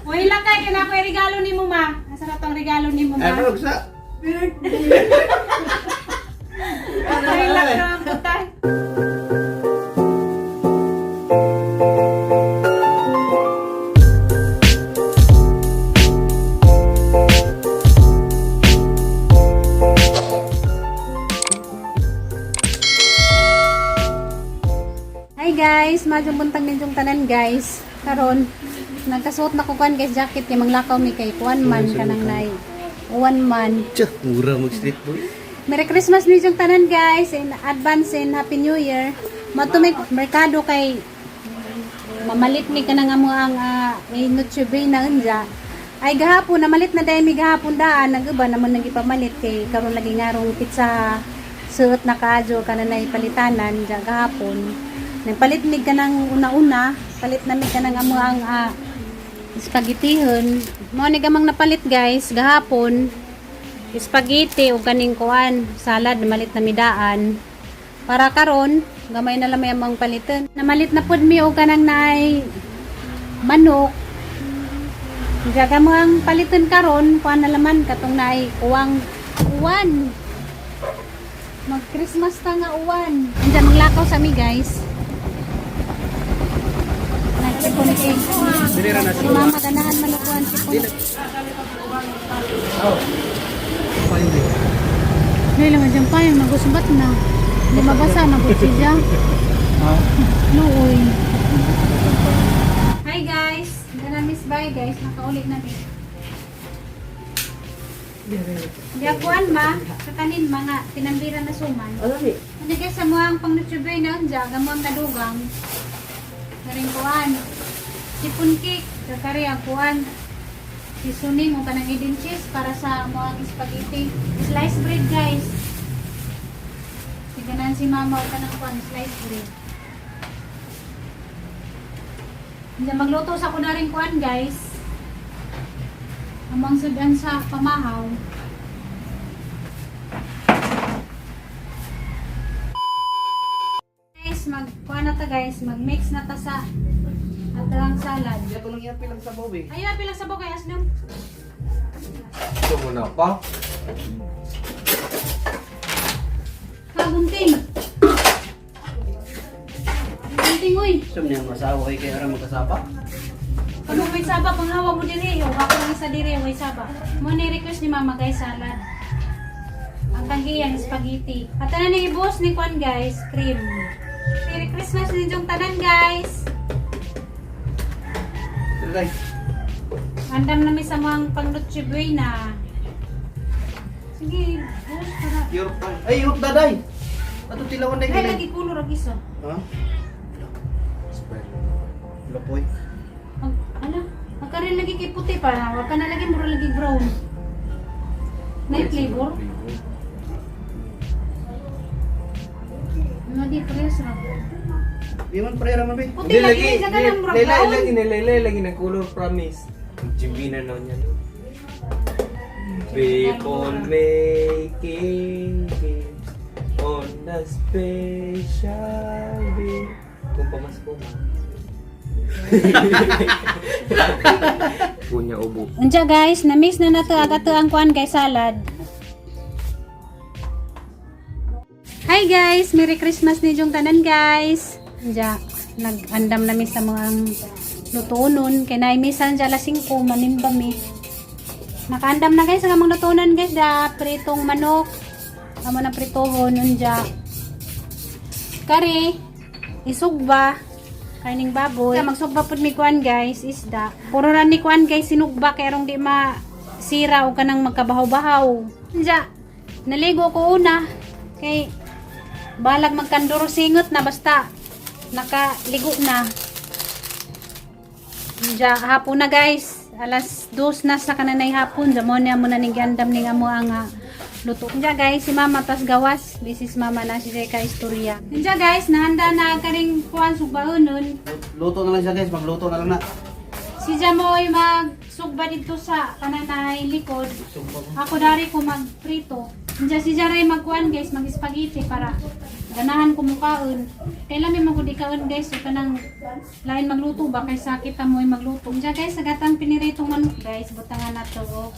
Uy lang kay kana ko regalo nimo ma. Asa na tong regalo nimo ma? Ano sa? Uy lang na putay. Hi guys, majong buntag ninyong tanan guys. Karon nagkasuot na ko kan guys jacket kay manglakaw mi kay kuan man kanang nay. 1 man. Tiyah, mura mag-street boy. Merry Christmas ninyong tanan guys in advance and Happy New Year. Matumik merkado kay mamalit mi kanang amo ang inutsubi na unja. Ay gahapon namalit na dai mi gahapon daan naguba naman nagipamalit kay karon lagi ngarong pizza suot na kaadyo kananay palitanan ja gahapon. Nagpalit mig ka ng una-una, palit na mig ka ng amo ang spaghettihon. Mo ni gamang napalit guys, gahapon, spaghetti o kaning kuan, salad, malit na midaan. Para karon, gamay na lang may amang palitan. Namalit na pud mi o kanang naay manok. Jaga mo ang palitan karon, kuan na laman katong naay uwang uwan. Mag-Christmas ta nga uwan. Andiyan maglakaw sa mi guys. Sipon cake. Si mama ganahan malukuan sipon. Dili lang dyan pa yung magusbat na. Hindi mabasa na po siya. No oy. Hi guys. Gana miss bye guys. Nakaulit na din. Diyakuan ma. Katanin mga tinambira na suman. Ano guys sa mga pang nutsubay na unja. Gamuang nadugang. Garing kuan. Sipon cake, kakari ang kuan. Sisuning mo kanang hidden cheese para sa mga spaghetti. Sliced bread guys. Siganan si mama o kanang kuan, sliced bread. Diyan magluto sa kuna rin kuan guys. Amang sudan sa pamahaw. Guys, magkuan na ta guys, mag-mix na ta sa atalang salad. Hindi ko lang yapi lang sa bawi. Ayun, pilang sabaw kay Aslam. Ito muna pa. Gunting. Gunting, uy. Sum niya masawa ay kaya orang magkasapa. Pag may saba, panghawa mo diri. O, ako lang isa diri, may saba. Mo ni-request ni mama guys, salad. Ang tanghiyang spaghetti. At na ni boss ni Kwan guys, cream. Merry Christmas ninyong tanan guys. Guys, Andam namin sa mga pang-Noche Buena. Sige, boss, para. Europe pa. Ay, Europe daday. Ato tilawan na Ay, gini. lagi kulor ang isa. Ha? Lapoy. Ano? Magka rin lagi kay puti pa. Huwag ka na lagi, mura lagi brown. Night flavor. Ano di, press ra. Di man prera man be. Puti lagi, sa kanang mura brown. Lagi na color promise. Jimmy na no niya. People making games on the special day. Kung pamasko mo. Punya ubo. Unja guys, na-mix na nato agato ang kuan kay salad. Hi guys, Merry Christmas ninyong tanan guys. Unja, nag-andam na mi sa mga lutunon kay naimisan dyan alas 5 manimba mi. Nakaandam na guys sa mga lutunon guys da pritong manok. Amo na pritohon unja. Kari, isugba, karning baboy. Magsugba pud mi kuan guys, isda. Puro ra ni kuan guys sinugba kay rong di masira o kanang magkabahaw-bahaw. Unja, naligo ko una kay balag magkanduro singot na basta nakaligo na. Diya, hapon na guys. Alas 2 na sa kananay hapon. Diya mo na ning gandam ning amo ang luto. Diya guys, si mama tas gawas. This is mama na si Jeka Istorya. Diya guys, nahanda na karing kuwan sugbaon nun. Luto na lang siya guys, magluto na lang na. Si Jamoy magsugba dito sa kananay likod. Ako dari ko magprito. Diyan si Jaray magkuhan guys, mag-spaghetti para ganahan ko mukaon. Kailan may magudi kaon guys, so kanang lain magluto ba kay sakit mo ay magluto. Diyan guys, sagatang piniritong manok guys, butangan na to oh.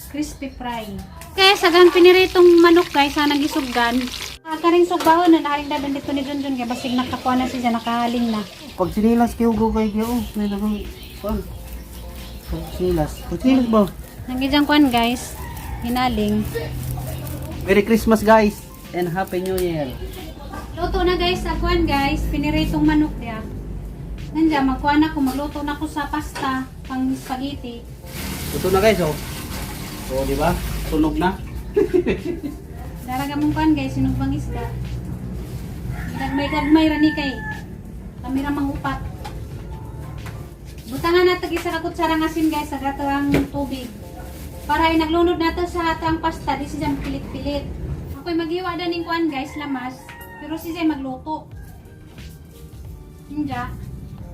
Crispy fry. Okay, sagang piniritong manok guys, sanang isugdan. Karing sugbaon na nahaling dadan dito ni Junjun kaya basig nakakuha na siya, nakahaling na. Pag sinilas kayo go kay kayo. May nagang kuan. Pag sinilas. Pag sinilas ba? Nangijang kuhan guys, hinaling. Merry Christmas guys and Happy New Year. Luto na guys, sa kuhan guys, piniritong manok niya. Nandiyan, magkuha na ko, magluto na ko sa pasta, pang spaghetti. Ito na guys oh. So di ba? Tunog na. Daraga mong kuhan guys, sinugbang isda. Gagmay rani kay. Kamera mangupat. Butangan na tag isa kakot sarang asin guys, sa gatoang tubig. Para ay naglunod na to sa atang pasta, di siya pilit-pilit. Ako'y maghiwa na ning kuhan guys, lamas. Pero siya magluto. Hinja.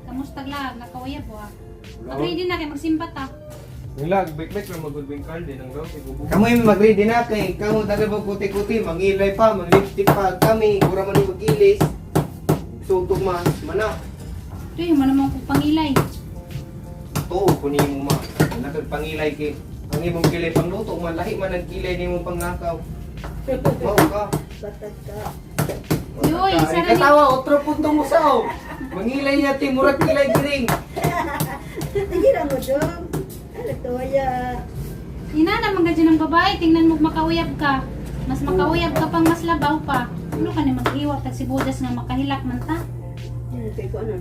Kamusta lang, nakawaya po ah. Mag-ready na kayo, magsimbat ah. Nila, big-big lang mag-gulbing card din ang gawin. Kamu yung mag-ready na kay kamu tagal pag kuti-kuti, mag-ilay pa, mag-lipstick pa, kami, kura man yung mag-ilis. Sutog mas, mana. Ito yung manamang kong pangilay. Oo, kunin mo ma. Nagpangilay kay, ang imong kilay pangluto, malahi man ang kilay ni mong pangnakaw. Wow ka. Yoy, Ay, sarang katawa, otro puntong usaw. Mangilay niya, timurag kilay giring. Tingnan mo dong. Ano to ya? Hinana mga dyan ng babae, tingnan mo makauyab ka. Mas makauyab ka pang mas labaw pa. Ano ka na mag-iwa, tag sibudas nga makahilak man ta. Ano kay ko ano?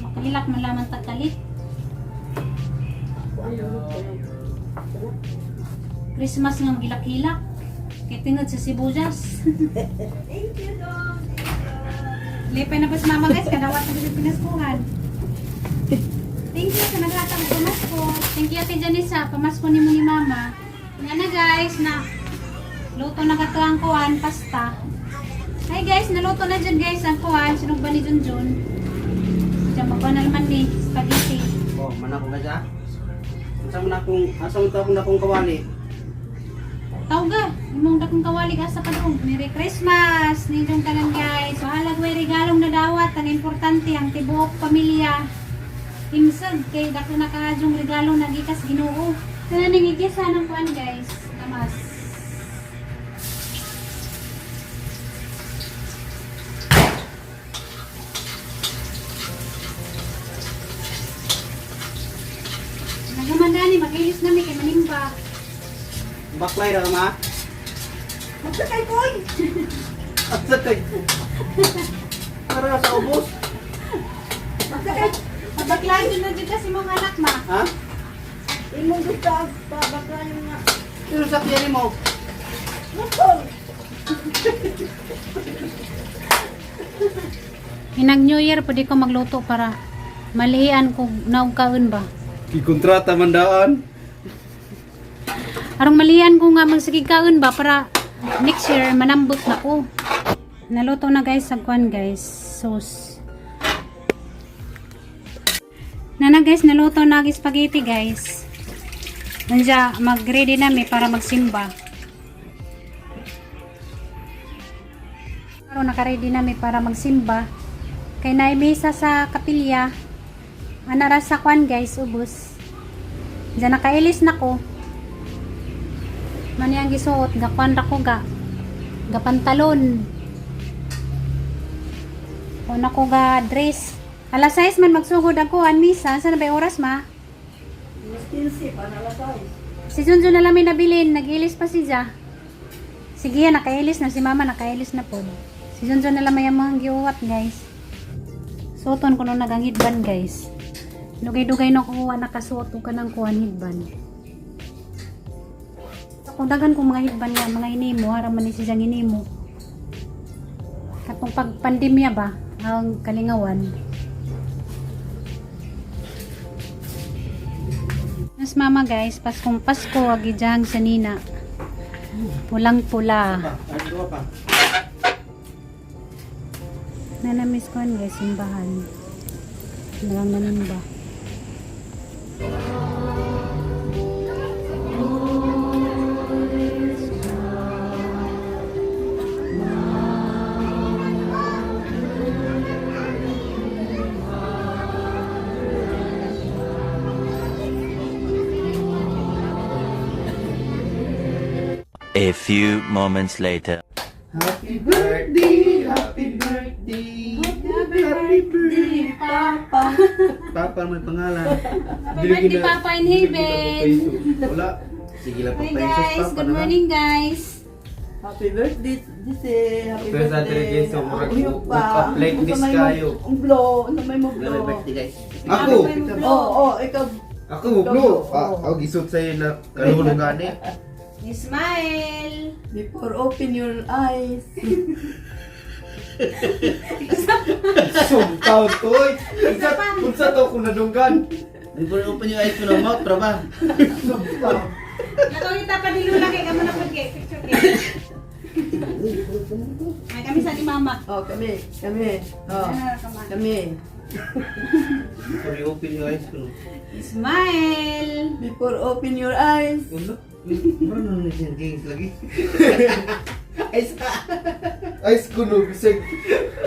Makahilak man lamang tagkalit. Ko ano? Christmas nga magilak-hilak. Kaya tingad sa sibudas. Thank you dong. Lipay na ba si mama guys, kadawat na sa pinaskuhan. Thank you sa naghatang pamasko. Thank you Ate Janisa, pamasko ni mo ni mama. Nga na guys, na luto na kato ang kuhan, pasta. Hi guys, naluto na dyan guys ang kuhan. Sinong ba ni Junjun? Diyan magpa na naman ni spaghetti. Oh, mana ko guys ah. Asa mo na akong kawali. Tawga, imong dakong kawali ka sa kadong. Merry Christmas! Ninyong tanan guys. Mahalag may regalong nadawat. Ang importante, ang tibuok pamilya. Imsag, kay dako na kahadjong regalo na gikas Ginoo. Kana ning igisa ng kuan guys. Namas. Nagamandani, mag-ilis na may kay manimba. Baklay ra ma. Magsakay koy. Asa kay. Para sa ubos. Magsakay. Pagbaklayo na dito kasi mga anak ma. Ha? Imong gusto pa baka yung nga. Sino sakyan mo? Motor. Hinag New Year, pwede ko magluto para malihian ko naog kaon ba. Ikontrata man daan. Arong malihan ko nga magsigig kaon ba para next year manambot na ko. Naluto na guys sa kwan guys. Sauce. Nana guys, naluto na ang spaghetti guys. Nandiya, mag-ready na mi para magsimba. Pero naka-ready na mi para magsimba. Kay naimisa sa kapilya. Anara sa kwan guys, ubos. Diyan nakailis na ko. Mani ang gisuot, gakwan ra ko ga pantalon. O nako ga dress. Alas 6 man magsugod ako an misa. Saan na ba yung oras ma? Mas 15 pa nalasay. Si Junjun na lang may nabilin, nag-ilis pa si Ja. Sige yan, nakailis na si mama, nakailis na po. Si Junjun na lang may mga giuwat guys. Suoton ko nung nagangidban guys. Dugay-dugay na kuha nakasuot ko ng kuhan hidban. Kung dagan kong mga hidban nga, mga inimo, haraman ni siyang inimo. Katong pag pandemya ba, ang kalingawan. Mas mama guys, Paskong Pasko, agijang sa nina. Pulang pula. Ay, dua pa. Nanamiss ko guys, simbahan. Nalang nanimba. A few moments later. Happy birthday, happy birthday. Happy birthday, Papa. Papa may pangalan. Happy birthday, Papa in heaven. Wala. Sige lang, Hi papainsos guys, Papa good na. morning guys. Happy birthday, Jose. Happy Pero sa birthday. Jose, so, murag- Uyok pa. like Unsa this may kayo. Ang blow. Ano may mo Happy blow? birthday guys. Ako! Oo, ikaw. Ako, bro! Ako gisod sa'yo na kalulong gani. Smile. Before open your eyes. Sumtaw to eh! Unsa to kung nadunggan? Before open your eyes ko na mouth, traba. Nakawita pa ni Lula kay kamo na pag-get picture kay. Ay kami sa ni Mama. Oh, kami. Oh, Ah, come on. kami. Before you open your eyes ko. Smile. Before open your eyes. Ulo? Meron na siya games lagi. Ay, skunog. Bisag.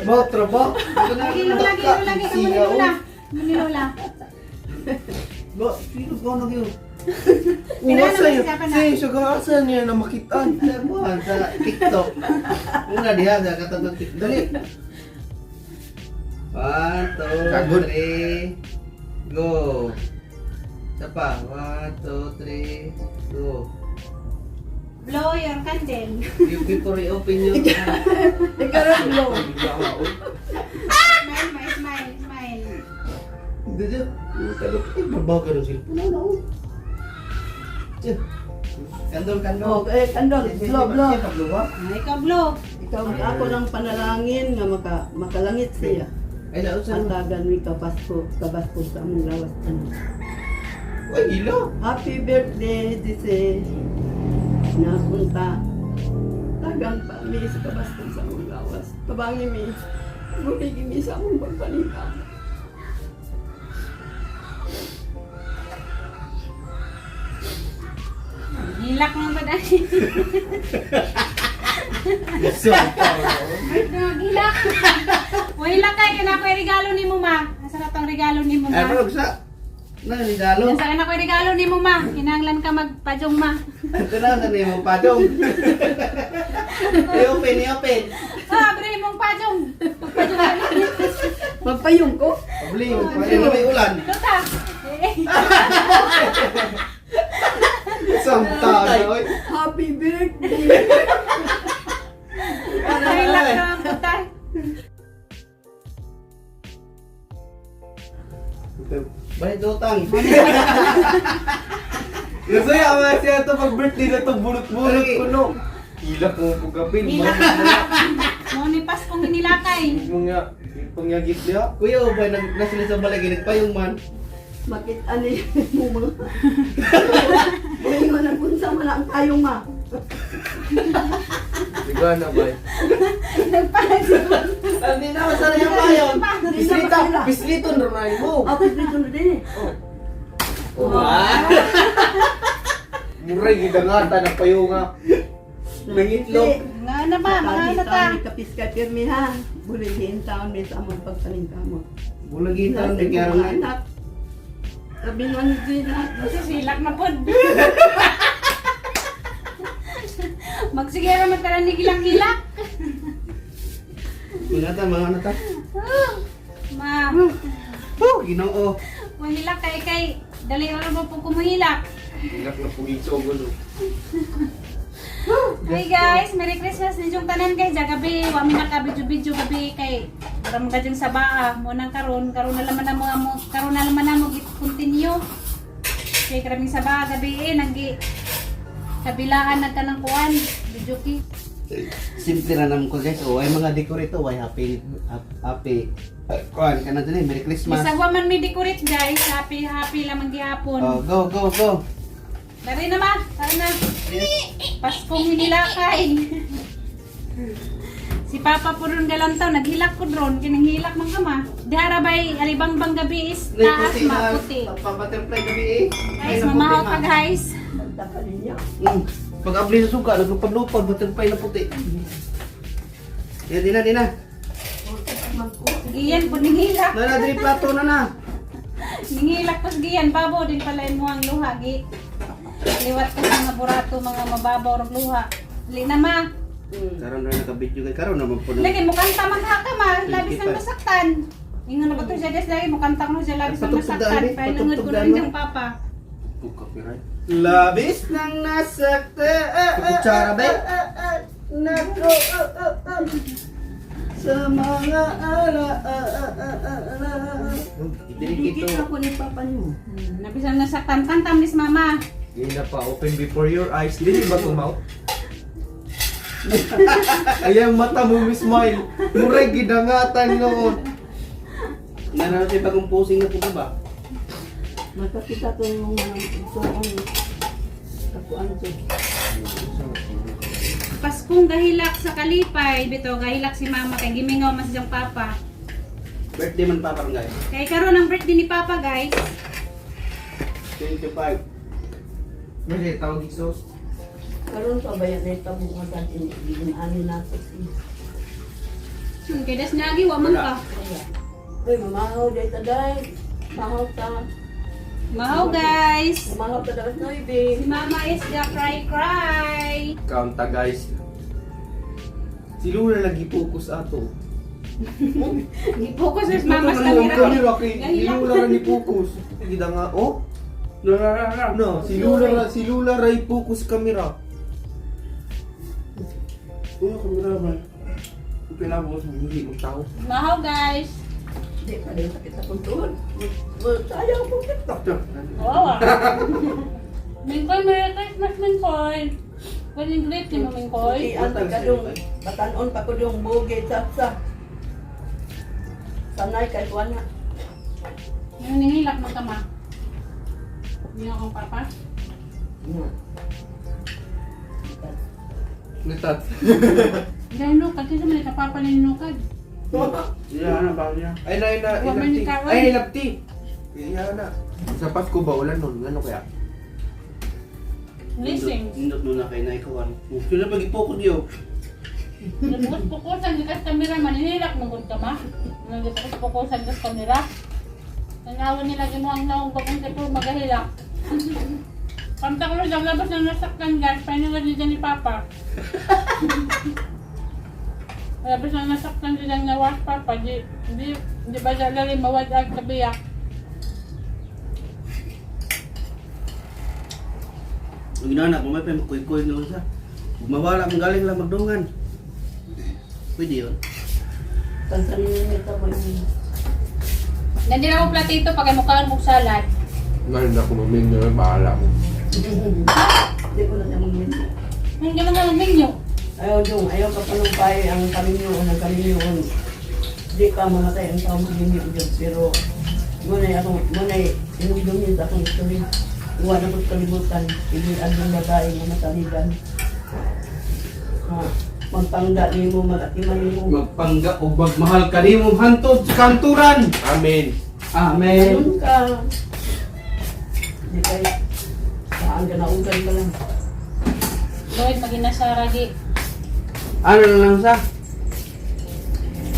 Mga trabaho. Lagi Lula, kamo ni Lula. Kamo ni Lula. Ba, sino ko na kayo? Pinano Uwasa yun. ba siya pa na? Sa'yo, siya kaasa niya na makitaan. Serbuhan sa TikTok. Una diha sa katong TikTok. Dali. 1, 2, 3. Go. Isa pa. 1, 2, 3. Go. Blow your candle. Before you open your eyes. Ikaw rin blow. Smile. Hindi dyan. Babaga ng cellphone. Kandol. Oh, kandol. Blow. Ay, ikaw blow. Ikaw ako lang panalangin nga makalangit siya. Ay, nausan mo. Antagan mi kabasko sa among lawas. Ay, ilo. Happy birthday, Jose. Napunta. Tagang pa mi sa kabasko sa among lawas. Kabangi mi. Gumigi mi sa among pagpanika. Hilak mo ba dahil? Sumtaw. Hilak. O hilak kay kana ko regalo ni mo ma. Asa na tong regalo ni mo Ay, ma? pero sa. Nanigalo. Asa na ko regalo ni mo ma. Kinahanglan ka magpajong ma. Ito na niya mong padong. I-open. Ah, bre mong pajong. Pagpajong. Magpayong ko. Pabling, paano may ulan? Ito ta. Sumtaw na, oy. Happy birthday. Hilak na ang putay. Balik utang. Gusto niya mga siya ito pag-birthday na ito, bulot-bulot Lagi. ko no. Hilak mo po gabin. Hilak. Mo ni Paskong hinilakay. Kung nga gift niya. Kuya, ba nasili sa balay, nagpayong man. Makit ani mo mga. Uy, manapun sa malang tayo ma. Diba na ba? Hindi na, masala yung payon. Pisliton rin mo. Ako dito na din eh. Muray, gidangata na payo nga. Nangitlog. Nga na ba? Mga ano ta? Kapiska pirmi ha. Bulihin taon may sa among pagtanim kamo. Bulagin taon, nagyarang na. anak. Sabi nga ni Gina. Silak na pod. Magsigero magkaroon ni gilang-gilak. Ingatan, mga nata. Ma, Ginoo. mahilak kay dali ra mo po kumuhilak. Hilak na pugiso ko no. Hi guys, Merry Christmas ninyong tanan guys. Gabi, wa mi nakabidyo-bidyo gabi kay para magajeng sa baa mo nang karon na laman na mo continue. Kay karaming sa baa gabi nagi kabilaan nagkanang kuan, video ki. Simple na naman ko guys. Oh, ay mga dekorito. Ay happy. Kuhan ka na dun eh. Merry Christmas. Bisagwa man mi decorate guys. Happy lamang gihapon. Oh, go. Dari na ma, tara na. Paskong hinilakay. Si Papa po ron galantaw, naghilak ko ron, kinanghilak man kama. Diharabay, alibangbang gabi is taas, maputi. Papatemplay gabi eh. Guys, mamahaw pa guys. Magtaka niya. Pag abli sa suka, naglupad-lupad, baterpay na puti. Di na. Giyan po ninghilak. Dali plato na. Ninghilak po giyan, babo din pala mo ang luha. Liwat ko mga burato, mga mababaw ng luha. Li na ma. Karon na naka-video kay karon naman po. Lagi mo kanta man ha ka ma, labis nang nasaktan. Ingon na ba to siya des lagi mo kanta mo siya labis nang nasaktan. Kaya nungod ko rin yung papa. Copyright. Labis nang nasakta. Kutsara ba? Nako. Sa mga Didikit ako ni papa niyo. Labis nang nasaktan. Kanta miss mama. Hindi na pa, open before your eyes. Dili ba tumaw? Ayang mata mo, Miss Smile. Muray gidangatan noon. Nanaw sa bagong posing na po ba? Magkakita ko yung soong kakuan ko. Paskong gahilak sa kalipay. Bito, gahilak si mama kay gimingaw mas siyang papa. Birthday man pa parang guys. Kay karon ang birthday ni papa guys. 25. Hindi, tawag isos. Karon pa ba yan na ito mga dati ani nato siya. Kay des nagi wa man ka. Uy, mamahaw day taday. Mahaw ta. Mahaw guys. Mamahaw ta dapat Si noibe. mama is the cry. Kaunta guys. Si Luna lagi focus ato. Gi-focus sa mama sa kamera. Kamera kay si Luna ra ni focus. Gida nga, oh. No, si Luna ra focus kamera. Uy, kamera man. Kailangan mo sa hindi mo tao. Mahaw guys. Di pa rin kita kuntuhan. Sayang po TikTok. Wow. Mingkoy, Merry Christmas, Mingkoy. Pwedeng great ni mo, Mingkoy. Ang kadung batanon pa ko dong buge sa. Sanay kay tuwan na. Yung nihilak mo tama. Hindi akong papa. Nitat. Dahil nukad, kasi man papa na ninukad. Iya na ba niya? Ay na, Huwag man ilapti. ikawan. Ay, ilapti. Iya na. Sa Pasko ba wala nun? Ano kaya? Listen. Indot mo na kay naikawan. Sila pag-ipokod yun. Nagpus-pukusan ka sa kamera, maninilak mo gud ka ma. Nagpus-pukusan ka sa kamera. Tanawan nila mo ang naong bagong tipo magahilak. Pamtak mo dyan, labas na nasaktan guys, pahinga din dyan ni Papa. Labas na nasaktan dyan na was Papa, di ba dyan lali mawadag kabiyak. Ang inanak mo may pa makuy-kuy nyo sa. Mawala kung galing lang magdungan. Pwede yun. Tansanin nito mo yung Nandiyan ako platito pag mukhaan mong salad. Ngayon ako maminyo, bahala mo. Hindi ko na siya mag-minti. Hindi naman ang menu. Ayaw ka palumpay ang kaminyoon, ang kaminyoon. Di ka mamatay ang taong kaminyo dyan. Pero, muna'y inugdungin sa akong story. Iwan ako sa kalibutan. Ibilan yung babae na mataligan. Magpangga ni mo, magatiman ni mo. Magpangga o magmahal ka di mo hantod sa kanturan. Amen. Amen. Ganun ka. Di kayo. Saan ka naugan ka lang. Lloyd, maging nasa ragi. Ano na lang sa?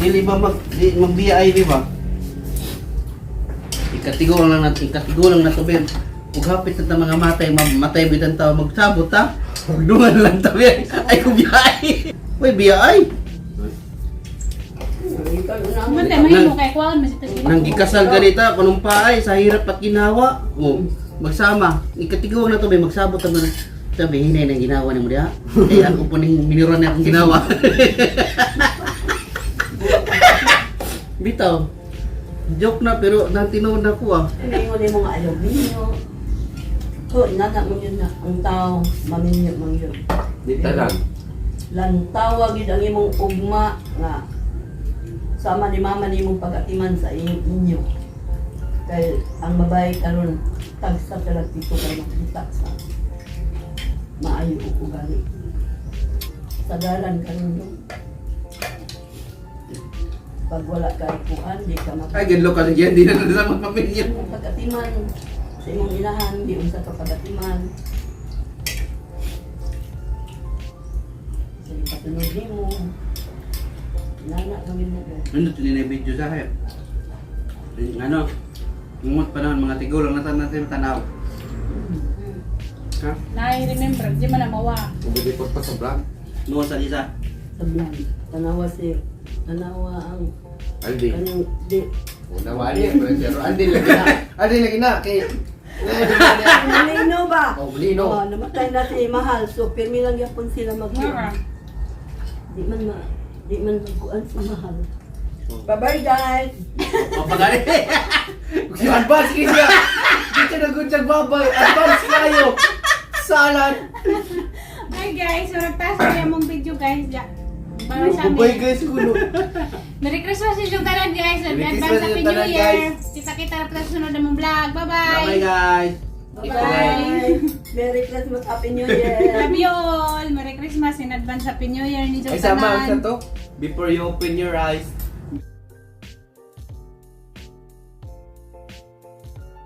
Dili ba mag-BI di ba? Ikatigo lang na to Ben. Ug hapit na ta mga matay bitan tao magsabot ta. Magdungan lang ta Ben. Ay ko BI. Uy BI. Ikaw na Naman tayo, mahimo kay kuhaan, masitas nila. Nang gikasal ganita kanong paay sa hirap at ginawa. O magsama. Ikatigo na to Ben magsabot ta man. Sabi hinay nang ginawa ni mo diha. Ay ako po ning miniron na akong ginawa. Bitaw. Joke na pero nantinood na ko ah. Hindi mo nga ayaw ninyo. So, inana mo yun na. Ang tao, maminyo mo yun. Di talang. Lantawag yun ang imong ugma nga sama ni mama ni mong pag-atiman sa inyo. Kaya ang babae karon tagsa talaga dito kayo makita sa maayo o ugali. Sa dalan karon yun. Pag wala ka ikuan, di ka Ay gidlo ka diyan di na sa mga pamilya. Ang pag-atiman sa imong inahan, di unsa ka pag-atiman. Sa ipatunog nimo. Nana gawin mo ba? Ano tinay video sa akin? Ano? Umot pa naman mga tigulang natin tanaw. Ha? Na-remember, di man na mawa. Bumilipot pa sa vlog. Nuha sa isa. Sa vlog. Tanawa ang Aldi. kanyang di. Nawali yan, pero Aldi lagi na. Aldi lagi na. Kay... Malino ba? Oh, malino. Oh, namatay na si Mahal. So, pirmi lang yapon sila Di man magkuhan si Mahal. Bye-bye guys! Papagay. Advance kayo siya. Di ka nagudyag babay. Advance kayo. Salad. Hi guys, suragtas ko yung mong video guys. Para sa Bye amin. guys, kulo. Merry Christmas yung tanan guys. Merry Advance Christmas Happy yung New tanan, Year. guys. Kita-kita na pala sa sunod na mong vlog. Bye-bye. Bye guys. Bye! Merry Christmas, Happy New Year! Love you all. Merry Christmas in advance Happy New Year ni Ay sama tanan. sa to. Before you open your eyes,